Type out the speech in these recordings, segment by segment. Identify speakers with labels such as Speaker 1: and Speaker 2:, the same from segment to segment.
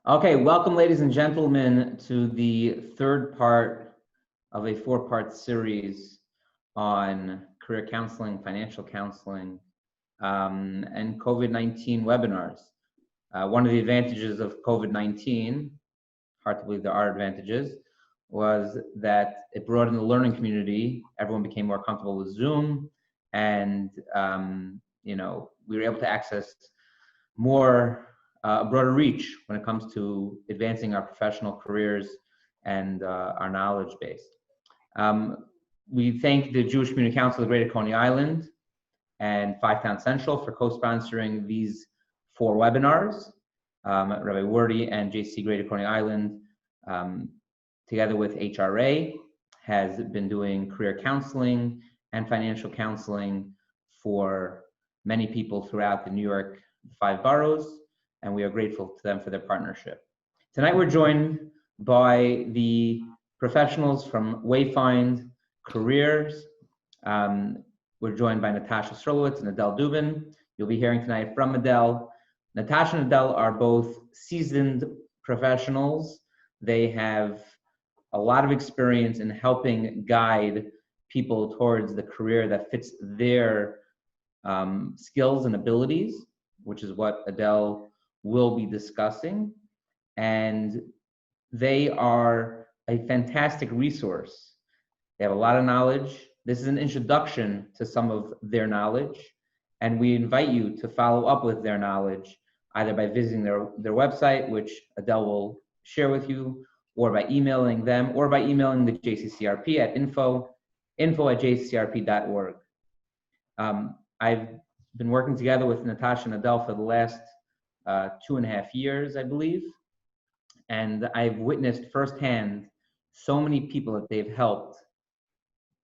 Speaker 1: Okay, welcome, ladies and gentlemen, to the third part of a four-part series on career counseling, financial counseling, and COVID-19 webinars. One of the advantages of COVID-19, hard to believe there are advantages, was that it broadened the learning community. Everyone became more comfortable with Zoom, and we were able to access more a broader reach when it comes to advancing our professional careers and our knowledge base. We thank the Jewish Community Council of Greater Coney Island and Five Town Central for co-sponsoring these four webinars. Rabbi Wordy and JC Greater Coney Island, together with HRA, has been doing career counseling and financial counseling for many people throughout the New York 5 boroughs, and we are grateful to them for their partnership. Tonight we're joined by the professionals from Wayfind Careers. We're joined by Natasha Strolowitz and Adele Dubin. You'll be hearing tonight from Adele. Natasha and Adele are both seasoned professionals. They have a lot of experience in helping guide people towards the career that fits their skills and abilities, which is what Adele will be discussing. And they are a fantastic resource. They have a lot of knowledge. This is an introduction to some of their knowledge, and we invite you to follow up with their knowledge, either by visiting their website, which Adele will share with you, or by emailing them, or by emailing the JCCRP at info@jccrp.org. I've been working together with Natasha and Adele for the last 2.5 years, I believe. And I've witnessed firsthand so many people that they've helped,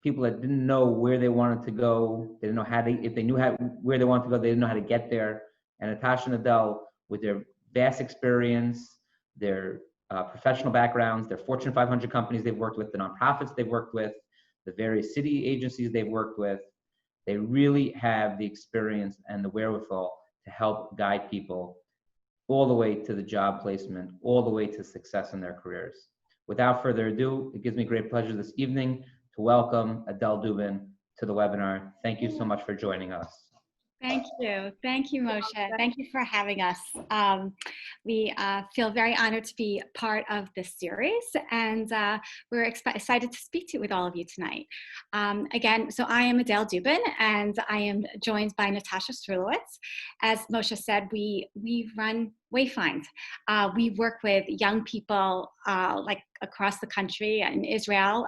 Speaker 1: people that didn't know where they wanted to go. They didn't know how to, if they knew where they wanted to go, they didn't know how to get there. And Natasha and Adele, with their vast experience, their professional backgrounds, their Fortune 500 companies they've worked with, the nonprofits they've worked with, the various city agencies they've worked with, they really have the experience and the wherewithal to help guide people all the way to the job placement, all the way to success in their careers. Without further ado, it gives me great pleasure this evening to welcome Adele Dubin to the webinar. Thank you so much for joining us.
Speaker 2: Thank you. Thank you, Moshe. Thank you for having us. We feel very honored to be part of this series, and we're excited to speak with all of you tonight. Again, so I am Adele Dubin, and I am joined by Natasha Strulowitz. As Moshe said, we run Wayfind. We work with young people like across the country in Israel.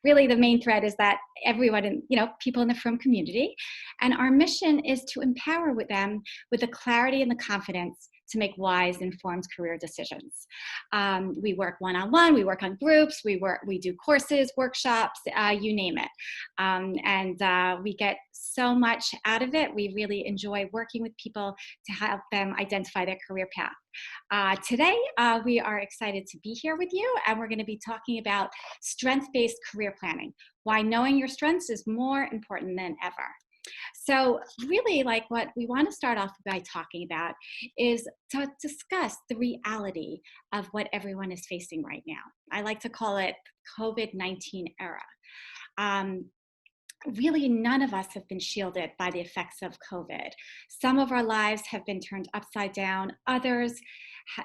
Speaker 2: Really, the main thread is that everyone, people in the frum community, and our mission is to empower them with the clarity and the confidence to make wise, informed career decisions. We work one-on-one, we work on groups, we do courses, workshops, you name it. And we get so much out of it. We really enjoy working with people to help them identify their career path. Today, we are excited to be here with you, and we're going to be talking about strength-based career planning, why knowing your strengths is more important than ever. So really, like, what we want to start off by talking about is to discuss the reality of what everyone is facing right now. I like to call it COVID-19 era. Really, none of us have been shielded by the effects of COVID. Some of our lives have been turned upside down. Others,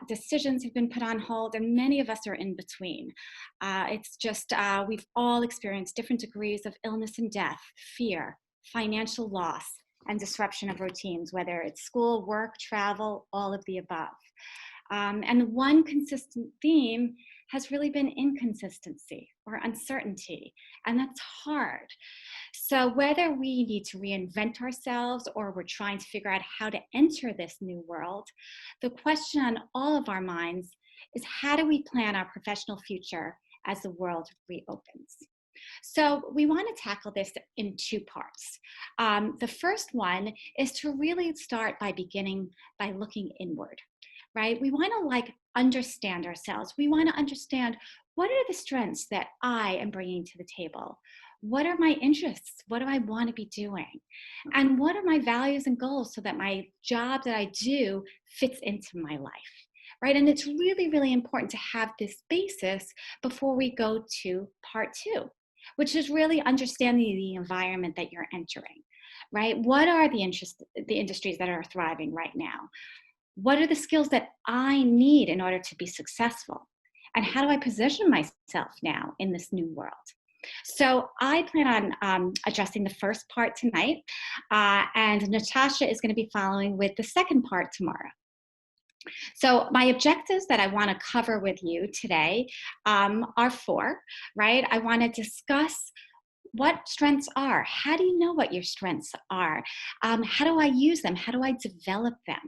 Speaker 2: decisions have been put on hold, and many of us are in between. It's just, we've all experienced different degrees of illness and death, fear, financial loss, and disruption of routines, whether it's school, work, travel, all of the above. And one consistent theme has really been inconsistency or uncertainty, and that's hard. So whether we need to reinvent ourselves or we're trying to figure out how to enter this new world, the question on all of our minds is, how do we plan our professional future as the world reopens? So we want to tackle this in two parts. The first one is to really start by beginning by looking inward, right? We want to understand ourselves. We want to understand, what are the strengths that I am bringing to the table? What are my interests? What do I want to be doing? And what are my values and goals so that my job that I do fits into my life? right? And it's really, really important to have this basis before we go to part two, which is really understanding the environment that you're entering, right? What are the industries that are thriving right now? What are the skills that I need in order to be successful? And how do I position myself now in this new world? So I plan on addressing the first part tonight, and Natasha is going to be following with the second part tomorrow. So my objectives that I want to cover with you today are four, right? I want to discuss what strengths are. How do you know what your strengths are? How do I use them? How do I develop them?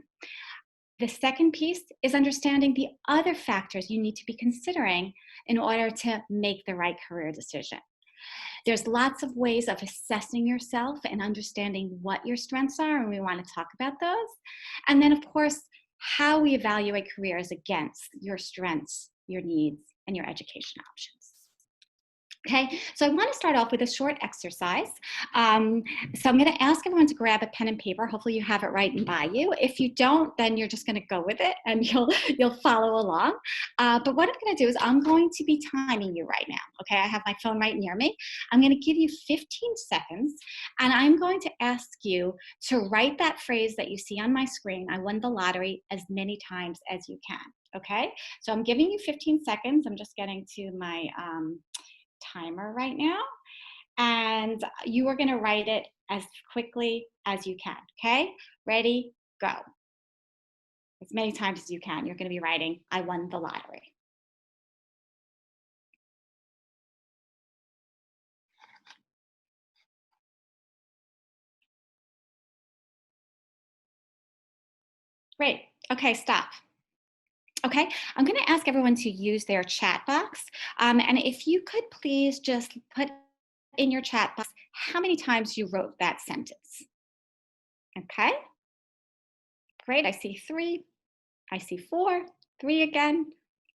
Speaker 2: The second piece is understanding the other factors you need to be considering in order to make the right career decision. There's lots of ways of assessing yourself and understanding what your strengths are, and we want to talk about those. And then, of course, how we evaluate careers against your strengths, your needs, and your education options. Okay, so I want to start off with a short exercise. So I'm going to ask everyone to grab a pen and paper. Hopefully you have it right and by you. If you don't, then you're just going to go with it and you'll follow along. But what I'm going to do is I'm going to be timing you right now. Okay, I have my phone right near me. I'm going to give you 15 seconds, and I'm going to ask you to write that phrase that you see on my screen, I won the lottery, as many times as you can. Okay, so I'm giving you 15 seconds. I'm just getting to my timer right now, and you are going to write it as quickly as you can. Okay, ready, go. As many times as you can, you're going to be writing, I won the lottery. Great. Okay, stop. Okay, I'm going to ask everyone to use their chat box. And if you could please just put in your chat box how many times you wrote that sentence. Okay, great. I see 3. I see 4. 3 again,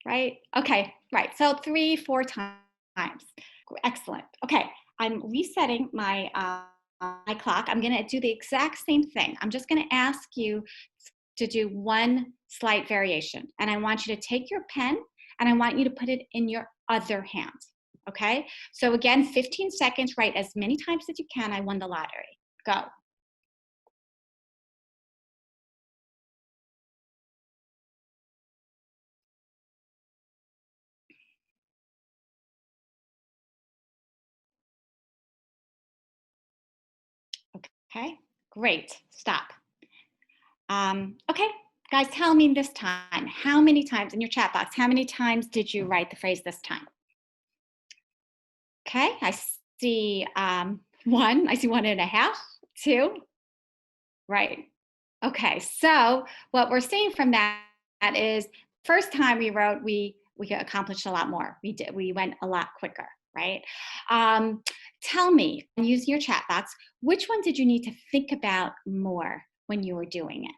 Speaker 2: right? Okay, right. So 3, 4 times. Excellent. Okay, I'm resetting my clock. I'm going to do the exact same thing. I'm just going to ask you to do one slight variation. And I want you to take your pen and I want you to put it in your other hand. Okay? So again, 15 seconds, write as many times as you can, I won the lottery. Go. Okay, great. Stop. Okay, guys, tell me this time, how many times in your chat box, how many times did you write the phrase this time? Okay, I see 1, I see 1.5, 2, right. Okay, so what we're seeing from that is first time we wrote, we accomplished a lot more. We went a lot quicker, right? Tell me, using your chat box, which one did you need to think about more when you were doing it?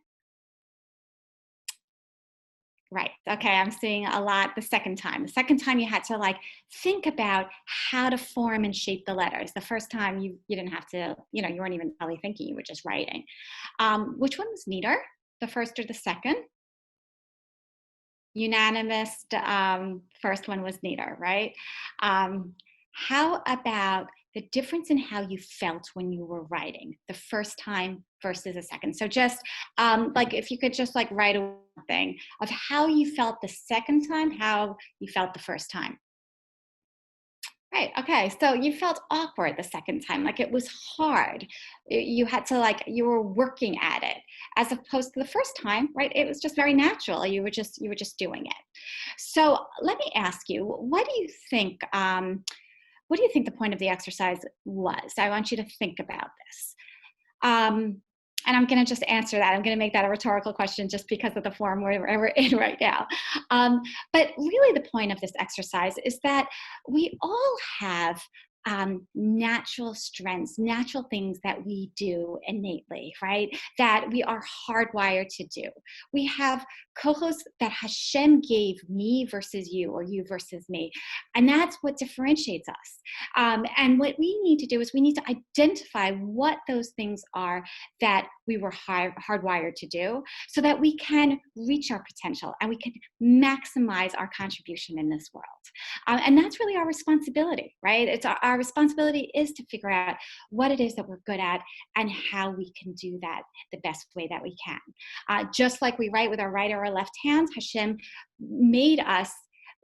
Speaker 2: Right. Okay. I'm seeing a lot the second time. The second time you had to like think about how to form and shape the letters. The first time you didn't have to, you weren't even probably thinking, you were just writing. Which one was neater? The first or the second? Unanimous. First one was neater, right? How about the difference in how you felt when you were writing the first time versus the second? So just like if you could just like write a thing of how you felt the second time, how you felt the first time. Right. Okay. So you felt awkward the second time, like it was hard. You had to you were working at it, as opposed to the first time, right? It was just very natural. You were just doing it. So let me ask you, what do you think? What do you think the point of the exercise was? I want you to think about this. And I'm going to just answer that. I'm going to make that a rhetorical question just because of the form we're in right now. But really the point of this exercise is that we all have natural strengths, natural things that we do innately, right? That we are hardwired to do. We have kohos that Hashem gave me versus you, or you versus me. And that's what differentiates us. And what we need to do is we need to identify what those things are that we were hardwired to do, so that we can reach our potential and we can maximize our contribution in this world. And that's really our responsibility, right? It's our responsibility is to figure out what it is that we're good at and how we can do that the best way that we can. Just like we write with our right or our left hands, Hashem made us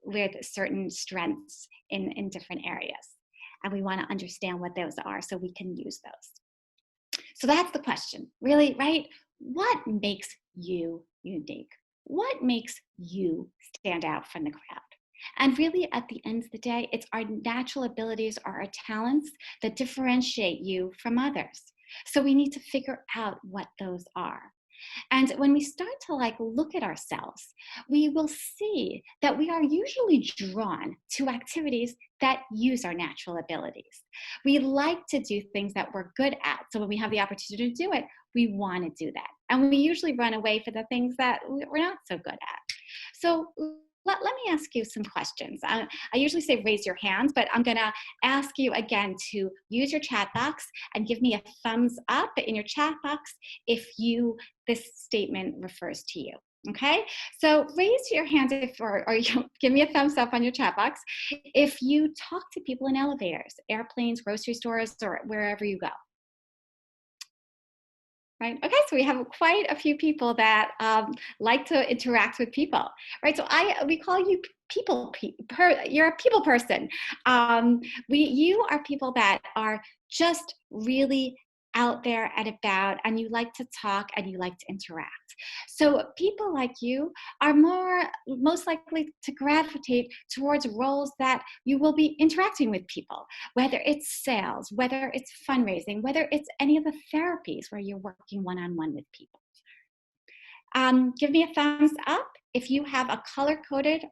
Speaker 2: with certain strengths in different areas. And we want to understand what those are so we can use those. So that's the question, really, right? What makes you unique? What makes you stand out from the crowd? And really, at the end of the day, it's our natural abilities or our talents that differentiate you from others. So we need to figure out what those are. And when we start to look at ourselves, we will see that we are usually drawn to activities that use our natural abilities. We like to do things that we're good at. So when we have the opportunity to do it, we want to do that. And we usually run away for the things that we're not so good at. So let me ask you some questions. I usually say raise your hands, but I'm going to ask you again to use your chat box and give me a thumbs up in your chat box if this statement refers to you. Okay, so raise your hand or give me a thumbs up on your chat box if you talk to people in elevators, airplanes, grocery stores, or wherever you go. Right. Okay, so we have quite a few people that like to interact with people, right? So we call you you're a people person. You are people that are just really out there and about, and you like to talk and you like to interact. So people like you are most likely to gravitate towards roles that you will be interacting with people, whether it's sales, whether it's fundraising, whether it's any of the therapies where you're working one-on-one with people. Give me a thumbs up if you have a color-coded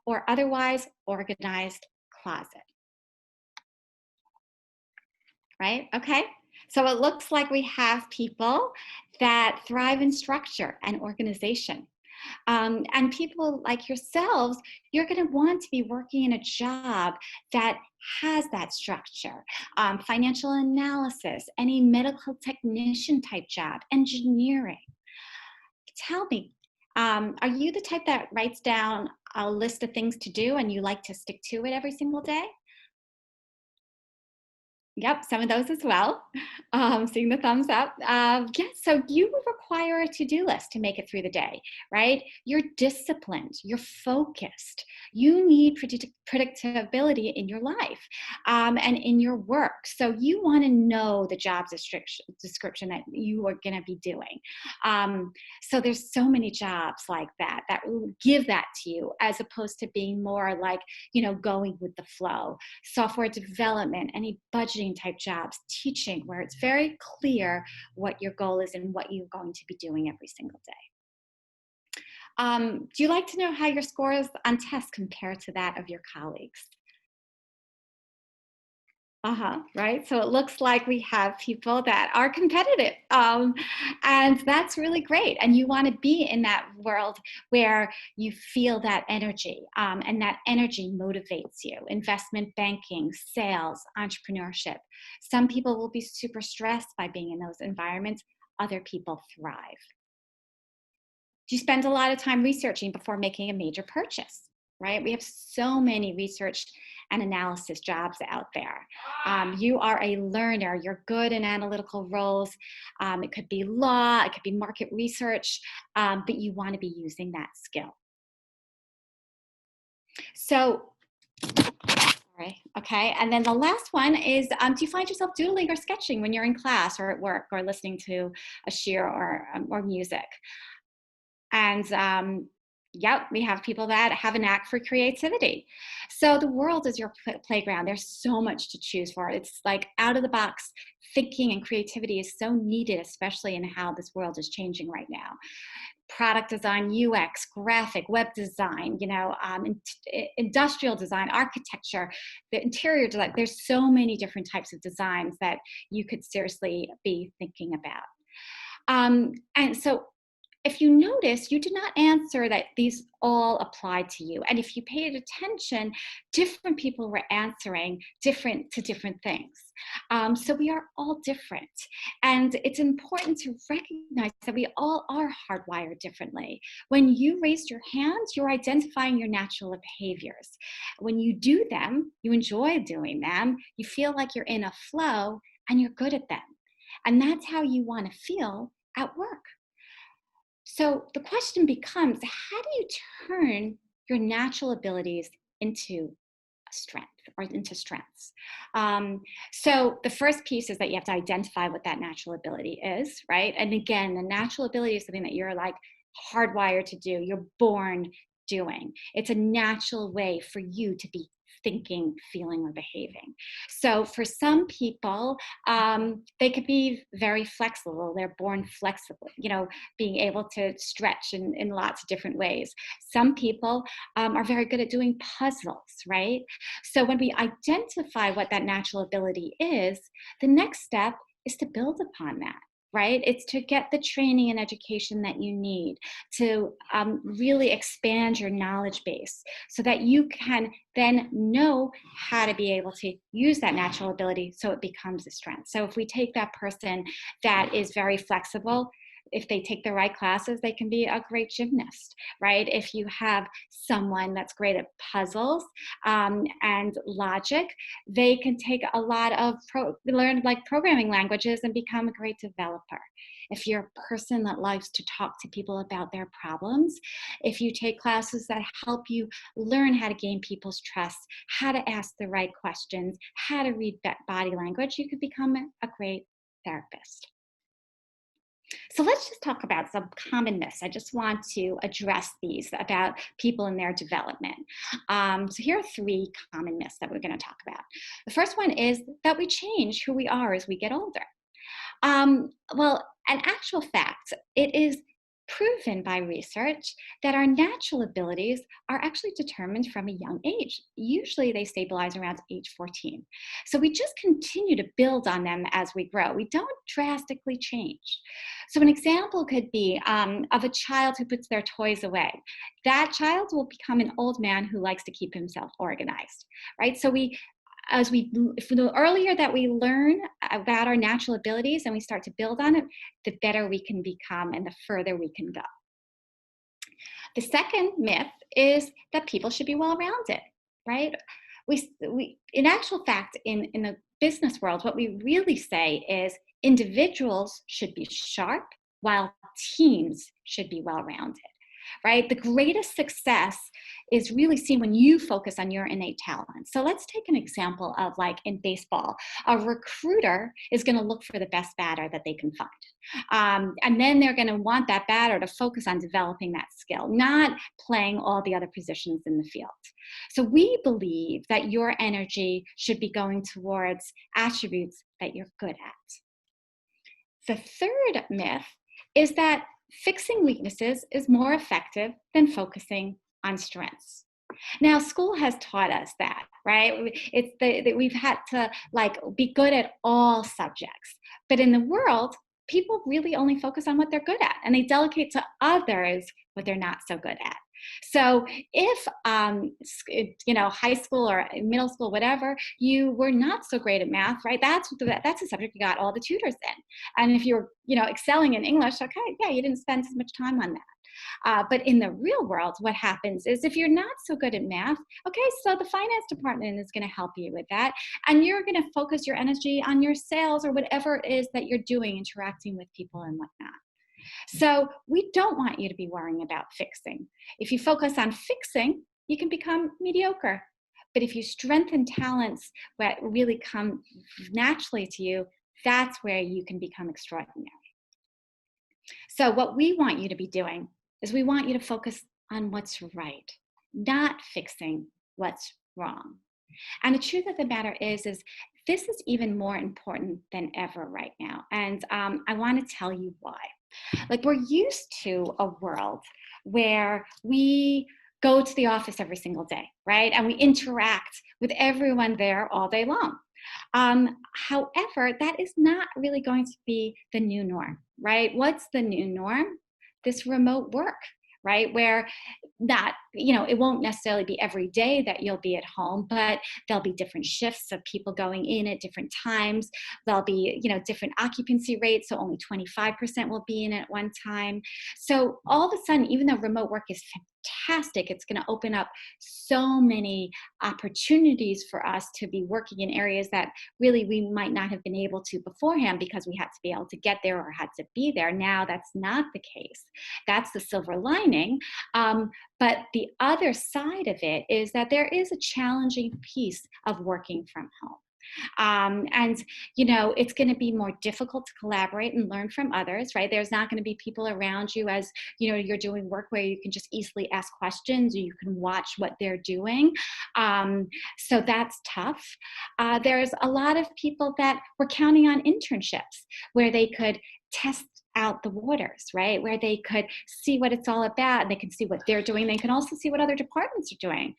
Speaker 2: or otherwise organized closet. Right? Okay. So it looks like we have people that thrive in structure and organization. And people like yourselves, you're going to want to be working in a job that has that structure. Financial analysis, any medical technician type job, engineering. Tell me, are you the type that writes down a list of things to do and you like to stick to it every single day? Yep, some of those as well. Seeing the thumbs up. Yes, so you require a to-do list to make it through the day, right? You're disciplined, you're focused. You need predictability in your life and in your work. So you want to know the job description that you are going to be doing. So there's so many jobs like that will give that to you, as opposed to being more like, going with the flow. Software development, any budgeting type jobs, teaching, where it's very clear what your goal is and what you're going to be doing every single day. Do you like to know how your scores on tests compare to that of your colleagues? Right. So it looks like we have people that are competitive, and that's really great. And you want to be in that world where you feel that energy, and that energy motivates you. Investment banking, sales, entrepreneurship. Some people will be super stressed by being in those environments. Other people thrive. Do you spend a lot of time researching before making a major purchase? Right? We have so many research and analysis jobs out there. You are a learner. You're good in analytical roles. It could be law, it could be market research, but you want to be using that skill. So, okay. And then the last one is, do you find yourself doodling or sketching when you're in class or at work or listening to a shir or music? And yep, we have people that have a knack for creativity. So the world is your playground. There's so much to choose for. It's like out of the box thinking and creativity is so needed, especially in how this world is changing right now. product design, UX, graphic, web design, industrial design, architecture, the interior design. There's so many different types of designs that you could seriously be thinking about. And so if you notice, you did not answer that these all apply to you. And if you paid attention, different people were answering different things. So we are all different. And it's important to recognize that we all are hardwired differently. When you raised your hand, you're identifying your natural behaviors. When you do them, you enjoy doing them, you feel like you're in a flow and you're good at them. And that's how you want to feel at work. So the question becomes, how do you turn your natural abilities into a strength or into strengths? So the first piece is that you have to identify what that natural ability is, right? And again, the natural ability is something that you're like hardwired to do. You're born doing. It's a natural way for you to be thinking, feeling, or behaving. So for some people, they could be very flexible. They're born flexible, being able to stretch in lots of different ways. Some people are very good at doing puzzles, right? So when we identify what that natural ability is, the next step is to build upon that. Right? It's to get the training and education that you need to really expand your knowledge base so that you can then know how to be able to use that natural ability so it becomes a strength. So if we take that person that is very flexible, if they take the right classes, they can be a great gymnast, right? If you have someone that's great at puzzles and logic, they can take a lot of learn like programming languages and become a great developer. If you're a person that likes to talk to people about their problems, if you take classes that help you learn how to gain people's trust, how to ask the right questions, how to read body language, you could become a great therapist. So let's just talk about some common myths. I just want to address these about people and their development. So here are 3 common myths that we're going to talk about. The first one is that we change who we are as we get older. Well, an actual fact, it is proven by research that our natural abilities are actually determined from a young age. Usually they stabilize around age 14. So we just continue to build on them as we grow. We don't drastically change. So an example could be of a child who puts their toys away. That child will become an old man who likes to keep himself organized, right? So the earlier that we learn about our natural abilities and we start to build on it, the better we can become and the further we can go. The second myth is that people should be well-rounded, right? In actual fact, in the business world, what we really say is individuals should be sharp while teams should be well-rounded. Right? The greatest success is really seen when you focus on your innate talent. So let's take an example of like in baseball, a recruiter is going to look for the best batter that they can find. And then they're going to want that batter to focus on developing that skill, not playing all the other positions in the field. So we believe that your energy should be going towards attributes that you're good at. The third myth is that fixing weaknesses is more effective than focusing on strengths. Now, school has taught us that, right? It's that we've had to like be good at all subjects. But in the world, people really only focus on what they're good at, and they delegate to others what they're not so good at. So if, high school or middle school, whatever, you were not so great at math, right? That's a subject you got all the tutors in. And if you're, excelling in English, okay, yeah, you didn't spend as much time on that. But in the real world, what happens is if you're not so good at math, okay, so the finance department is going to help you with that. And you're going to focus your energy on your sales or whatever it is that you're doing, interacting with people and whatnot. So we don't want you to be worrying about fixing. If you focus on fixing, you can become mediocre. But if you strengthen talents that really come naturally to you, that's where you can become extraordinary. So what we want you to be doing is we want you to focus on what's right, not fixing what's wrong. And the truth of the matter is this is even more important than ever right now. And I want to tell you why. Like, we're used to a world where we go to the office every single day, right? And we interact with everyone there all day long. However, that is not really going to be the new norm, right? What's the new norm? This remote work, right? Where not, it won't necessarily be every day that you'll be at home, but there'll be different shifts of people going in at different times. There'll be, different occupancy rates. So only 25% will be in at one time. So all of a sudden, even though remote work is fantastic, it's going to open up so many opportunities for us to be working in areas that really we might not have been able to beforehand because we had to be able to get there or had to be there. Now that's not the case. That's the silver lining. But the other side of it is that there is a challenging piece of working from home. And it's going to be more difficult to collaborate and learn from others, right? There's not going to be people around you as you're doing work where you can just easily ask questions or you can watch what they're doing. So that's tough. There's a lot of people that were counting on internships where they could test out the waters, right? Where they could see what it's all about and they can see what they're doing. They can also see what other departments are doing.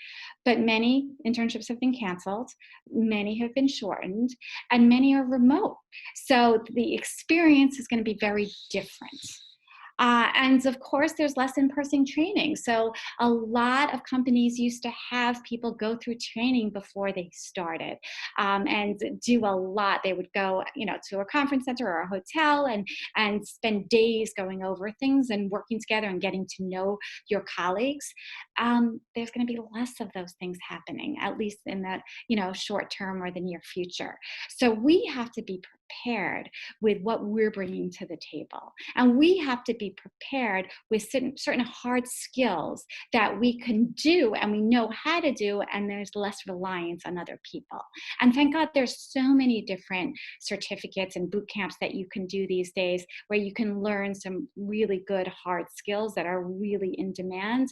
Speaker 2: But many internships have been canceled, many have been shortened, and many are remote. So the experience is going to be very different. And of course, there's less in-person training. So a lot of companies used to have people go through training before they started and do a lot. They would go, to a conference center or a hotel and spend days going over things and working together and getting to know your colleagues. There's going to be less of those things happening, at least in the short term or the near future. So we have to be prepared with what we're bringing to the table. And we have to be prepared with certain hard skills that we can do and we know how to do, and there's less reliance on other people. And thank God there's so many different certificates and boot camps that you can do these days where you can learn some really good hard skills that are really in demand.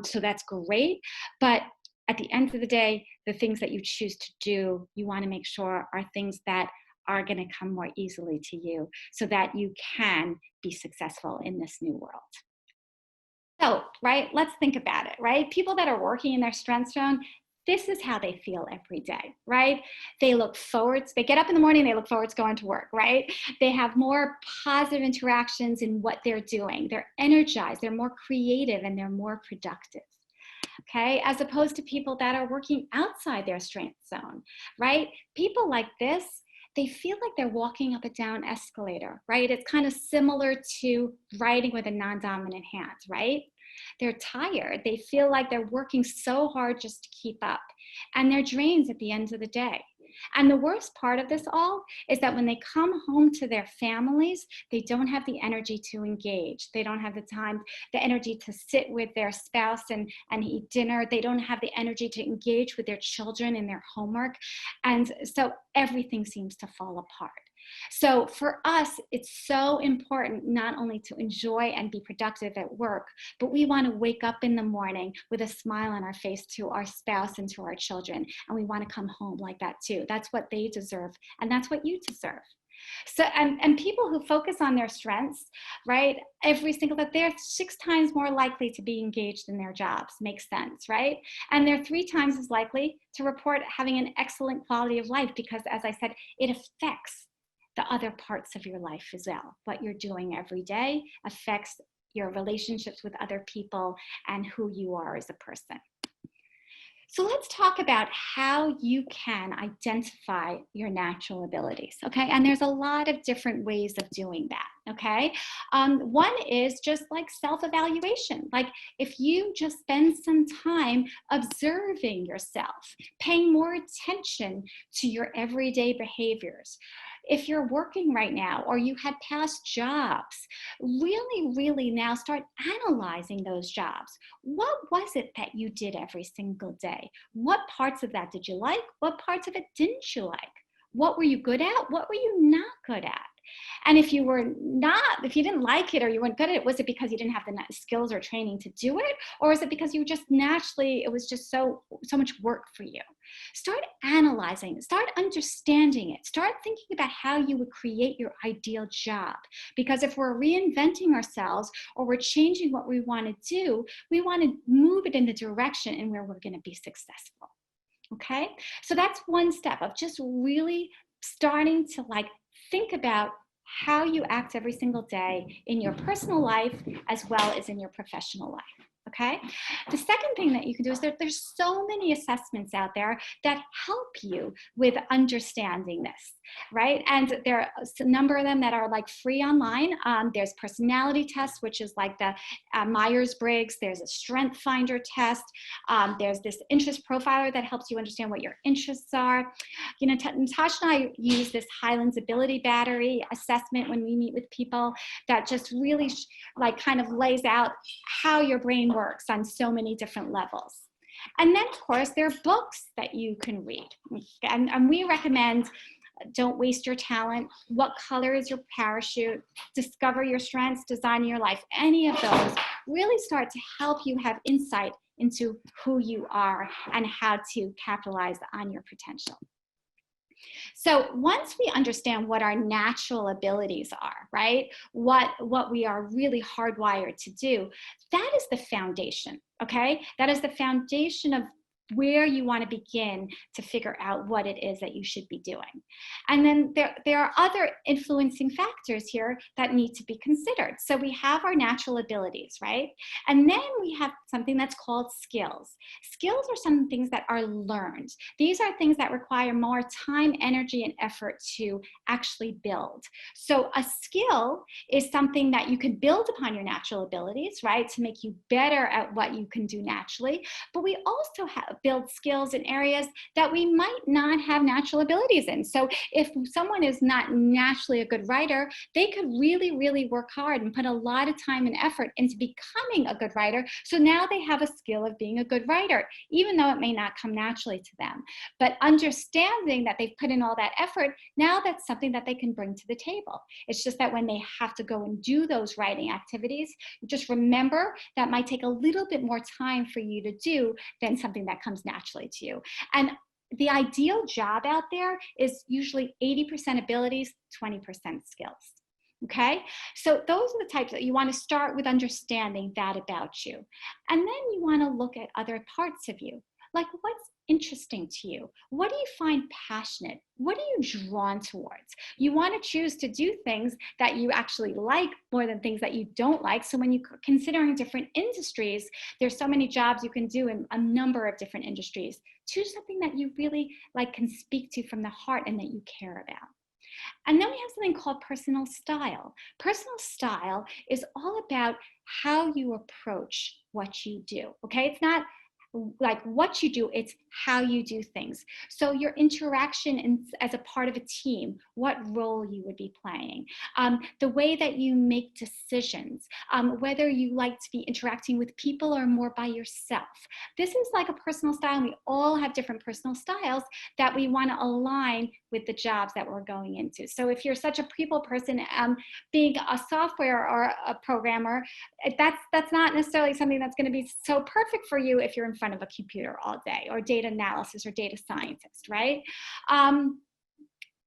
Speaker 2: So that's great. But at the end of the day, the things that you choose to do, you want to make sure are things that are going to come more easily to you so that you can be successful in this new world. So, right, let's think about it, right? People that are working in their Strengthstone, this is how they feel every day, right? They get up in the morning, they look forward to going to work, right? They have more positive interactions in what they're doing. They're energized, they're more creative, and they're more productive. Okay, as opposed to people that are working outside their strength zone, right? People like this, they feel like they're walking up a down escalator, right? It's kind of similar to writing with a non-dominant hand, right? They're tired. They feel like they're working so hard just to keep up, and they're drained at the end of the day. And the worst part of this all is that when they come home to their families, they don't have the energy to engage. They don't have the time, the energy to sit with their spouse and eat dinner. They don't have the energy to engage with their children in their homework. And so everything seems to fall apart. So for us, it's so important not only to enjoy and be productive at work, but we want to wake up in the morning with a smile on our face to our spouse and to our children. And we want to come home like that too. That's what they deserve. And that's what you deserve. So, and people who focus on their strengths, right, that they're 6 times more likely to be engaged in their jobs. Makes sense, right? And they're 3 times as likely to report having an excellent quality of life because, as I said, it affects the other parts of your life as well. What you're doing every day affects your relationships with other people and who you are as a person. So let's talk about how you can identify your natural abilities, okay? And there's a lot of different ways of doing that, okay? One is just like self-evaluation. Like if you just spend some time observing yourself, paying more attention to your everyday behaviors. If you're working right now or you had past jobs, really now start analyzing those jobs. What was it that you did every single day? What parts of that did you like? What parts of it didn't you like? What were you good at? What were you not good at? And if you were not, if you didn't like it or you weren't good at it, was it because you didn't have the skills or training to do it? Or is it because you just naturally, it was just so much work for you? Start analyzing, start understanding it, start thinking about how you would create your ideal job. Because if we're reinventing ourselves or we're changing what we want to do, we want to move it in the direction in where we're going to be successful. Okay? So that's one step of just really starting to like think about how you act every single day in your personal life as well as in your professional life. Okay. The second thing that you can do is there's so many assessments out there that help you with understanding this, right? And there are a number of them that are like free online. There's personality tests, which is like the Myers-Briggs. There's a Strength Finder test. There's this interest profiler that helps you understand what your interests are. You know, Natasha and I use this Highlands Ability Battery assessment when we meet with people that just really like kind of lays out how your brain works on so many different levels. And then, of course, there are books that you can read. And we recommend Don't Waste Your Talent, What Color is Your Parachute, Discover Your Strengths, Design Your Life. Any of those really start to help you have insight into who you are and how to capitalize on your potential. So once we understand what our natural abilities are, right, what we are really hardwired to do, that is the foundation, okay? That is the foundation of where you want to begin to figure out what it is that you should be doing. And then there are other influencing factors here that need to be considered. So we have our natural abilities, right? And then we have something that's called skills. Skills are some things that are learned. These are things that require more time, energy, and effort to actually build. So a skill is something that you can build upon your natural abilities, right, to make you better at what you can do naturally. But we also build skills in areas that we might not have natural abilities in. So if someone is not naturally a good writer, they could really, really work hard and put a lot of time and effort into becoming a good writer. So now they have a skill of being a good writer, even though it may not come naturally to them. But understanding that they've put in all that effort, now that's something that they can bring to the table. It's just that when they have to go and do those writing activities, just remember that might take a little bit more time for you to do than something that comes naturally to you. And the ideal job out there is usually 80% abilities, 20% skills. Okay, so those are the types that you want to start with, understanding that about you. And then you want to look at other parts of you, like what's interesting to you? What do you find passionate? What are you drawn towards? You want to choose to do things that you actually like more than things that you don't like. So when you're considering different industries, there's so many jobs you can do in a number of different industries. Choose something that you really like, can speak to from the heart and that you care about. And then we have something called personal style. Personal style is all about how you approach what you do, okay? It's not like what you do, it's how you do things. So your interaction as a part of a team, what role you would be playing, the way that you make decisions, whether you like to be interacting with people or more by yourself. This is like a personal style, and we all have different personal styles that we want to align with the jobs that we're going into. So if you're such a people person, being a software or a programmer, that's not necessarily something that's going to be so perfect for you if you're in front of a computer all day, or data analysis or data scientist, right?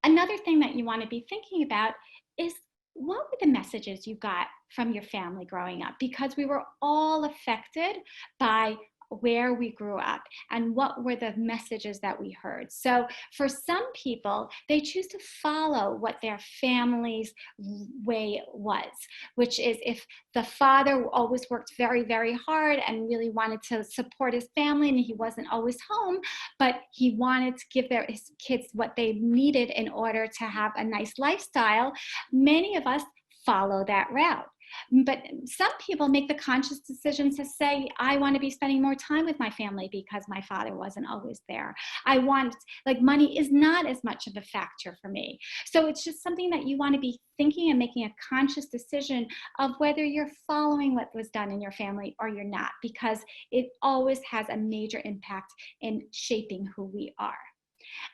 Speaker 2: Another thing that you want to be thinking about is, what were the messages you got from your family growing up? Because we were all affected by where we grew up and what were the messages that we heard. So for some people, they choose to follow what their family's way was, which is if the father always worked very, very hard and really wanted to support his family, and he wasn't always home, but he wanted to give his kids what they needed in order to have a nice lifestyle, many of us follow that route. But some people make the conscious decision to say, I want to be spending more time with my family because my father wasn't always there. Money is not as much of a factor for me. So it's just something that you want to be thinking and making a conscious decision of whether you're following what was done in your family or you're not, because it always has a major impact in shaping who we are.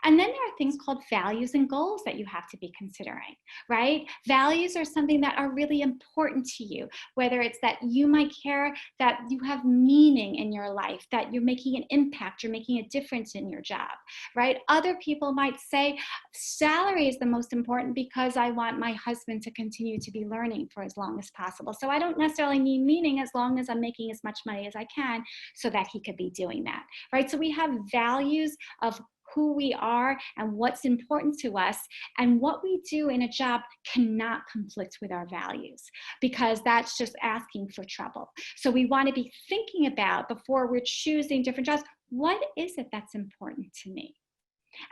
Speaker 2: And then there are things called values and goals that you have to be considering, right? Values are something that are really important to you, whether it's that you might care that you have meaning in your life, that you're making an impact, you're making a difference in your job, right? Other people might say salary is the most important because I want my husband to continue to be learning for as long as possible. So I don't necessarily need meaning as long as I'm making as much money as I can so that he could be doing that, right? So we have values of who we are and what's important to us, and what we do in a job cannot conflict with our values, because that's just asking for trouble. So we want to be thinking about, before we're choosing different jobs, what is it that's important to me?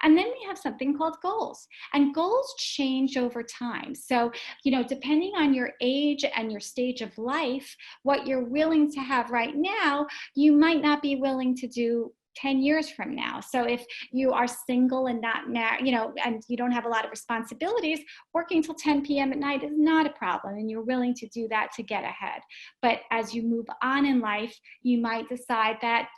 Speaker 2: And then we have something called goals, and goals change over time. So, depending on your age and your stage of life, what you're willing to have right now, you might not be willing to do 10 years from now. So if you are single and not married, and you don't have a lot of responsibilities, working till 10 p.m. at night is not a problem, and you're willing to do that to get ahead. But as you move on in life, you might decide that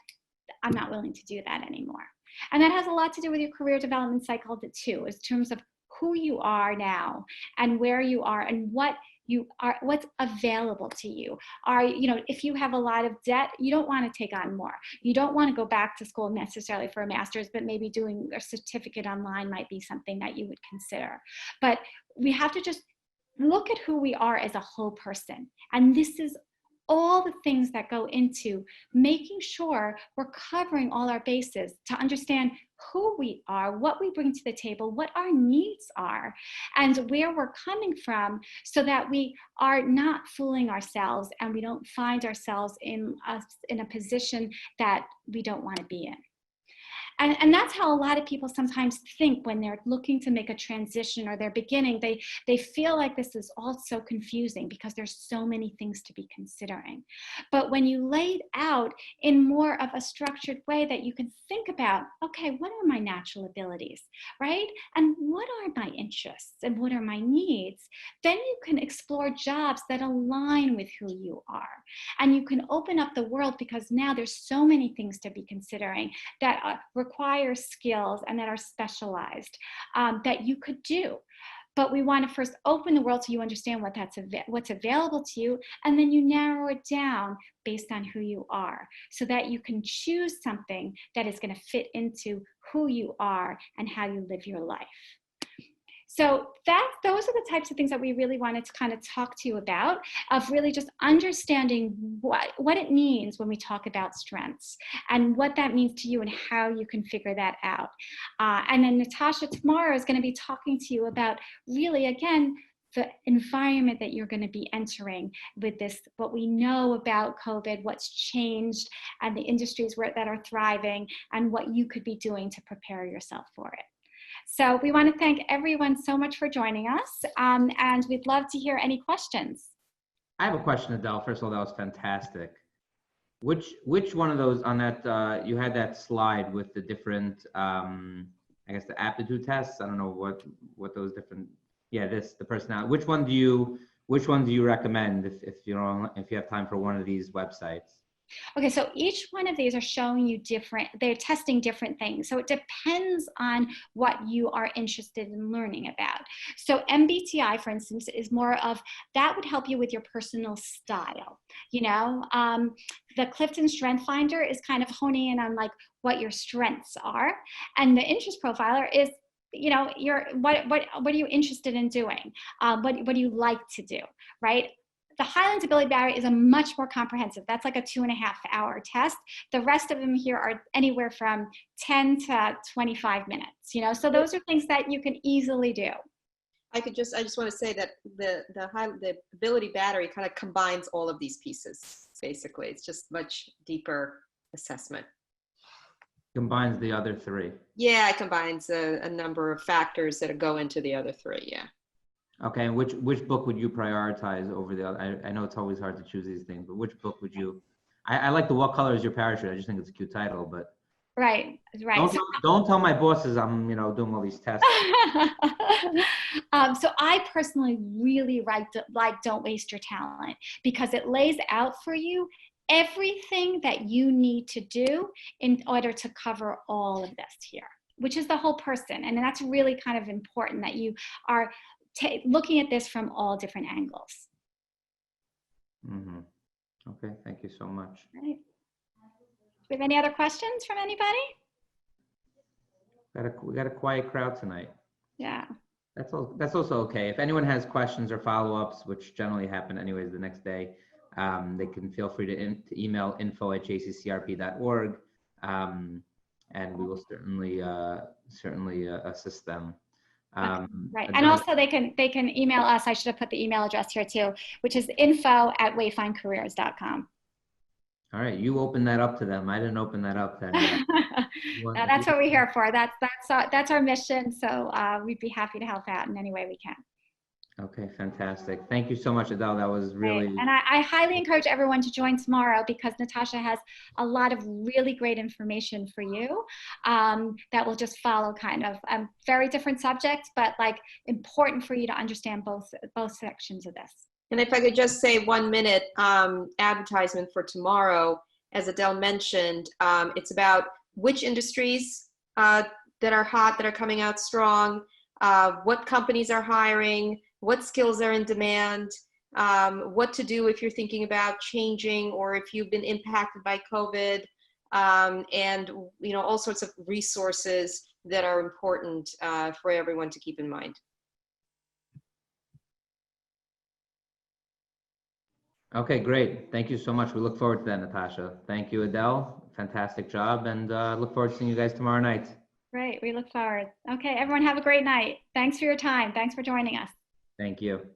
Speaker 2: I'm not willing to do that anymore. And that has a lot to do with your career development cycle too, in terms of who you are now and where you are and what you are, what's available to you. If you have a lot of debt, you don't want to take on more. You don't want to go back to school necessarily for a master's, but maybe doing a certificate online might be something that you would consider. But we have to just look at who we are as a whole person. And this is all the things that go into making sure we're covering all our bases to understand who we are, what we bring to the table, what our needs are, and where we're coming from, so that we are not fooling ourselves and we don't find ourselves in a position that we don't want to be in. And that's how a lot of people sometimes think when they're looking to make a transition or they're beginning. They feel like this is all so confusing because there's so many things to be considering. But when you lay it out in more of a structured way that you can think about, okay, what are my natural abilities, right? And what are my interests and what are my needs? Then you can explore jobs that align with who you are. And you can open up the world, because now there's so many things to be considering that require skills and that are specialized, that you could do. But we want to first open the world so you understand what's available to you, and then you narrow it down based on who you are, so that you can choose something that is going to fit into who you are and how you live your life. So those are the types of things that we really wanted to kind of talk to you about, of really just understanding what it means when we talk about strengths and what that means to you and how you can figure that out. And then Natasha tomorrow is going to be talking to you about really, again, the environment that you're going to be entering with this, what we know about COVID, what's changed, and the industries that are thriving, and what you could be doing to prepare yourself for it. So we want to thank everyone so much for joining us, and we'd love to hear any questions.
Speaker 1: I have a question, Adele. First of all, that was fantastic. Which one of those on that, you had that slide with the different, I guess the aptitude tests. I don't know what those different, the personality. Which one do you recommend if you have time for one of these websites?
Speaker 2: Okay, so each one of these are showing you they're testing different things. So it depends on what you are interested in learning about. So MBTI, for instance, is more of, that would help you with your personal style. The Clifton Strength Finder is kind of honing in on like what your strengths are. And the interest profiler is, what are you interested in doing? What do you like to do, right? The Highlands Ability Battery is a much more comprehensive. That's like a 2.5-hour test. The rest of them here are anywhere from 10 to 25 minutes, so those are things that you can easily do.
Speaker 3: I just want to say that the Ability Battery kind of combines all of these pieces, basically. It's just much deeper assessment.
Speaker 1: Combines the other three.
Speaker 3: Yeah, it combines a number of factors that go into the other three, yeah.
Speaker 1: Okay, and which book would you prioritize over the other? I know it's always hard to choose these things, but which book would you? I like the What Color Is Your Parachute? I just think it's a cute title, but.
Speaker 2: Right.
Speaker 1: Don't tell my bosses I'm doing all these tests.
Speaker 2: So I personally really like Don't Waste Your Talent, because it lays out for you everything that you need to do in order to cover all of this here. which is the whole person. And that's really kind of important, that you are looking at this from all different angles.
Speaker 1: Mm-hmm. Okay, thank you so much.
Speaker 2: Right. Do we have any other questions from anybody?
Speaker 1: We got a quiet crowd tonight.
Speaker 2: Yeah.
Speaker 1: That's also okay. If anyone has questions or follow-ups, which generally happen anyways the next day, they can feel free to email info@jccrp.org, and we will certainly assist them.
Speaker 2: Right. And
Speaker 1: Adele,
Speaker 2: also they can email us. I should have put the email address here too, which is info@wayfindcareers.com.
Speaker 1: all right, you open that up to them. I didn't open that up to anyone.
Speaker 2: No, that's what we're here for. That's our mission. So we'd be happy to help out in any way we can.
Speaker 1: Okay, fantastic. Thank you so much, Adele. That was really.
Speaker 2: Right. And I highly encourage everyone to join tomorrow, because Natasha has a lot of really great information for you that will just follow kind of very different subjects, but like important for you to understand both sections of this.
Speaker 3: And if I could just say 1 minute advertisement for tomorrow, as Adele mentioned, it's about which industries that are hot, that are coming out strong, what companies are hiring, what skills are in demand, what to do if you're thinking about changing or if you've been impacted by COVID, and all sorts of resources that are important for everyone to keep in mind.
Speaker 1: Okay, great. Thank you so much. We look forward to that, Natasha. Thank you, Adele. Fantastic job, and look forward to seeing you guys tomorrow night.
Speaker 2: Great. We look forward. Okay, everyone have a great night. Thanks for your time. Thanks for joining us.
Speaker 1: Thank you.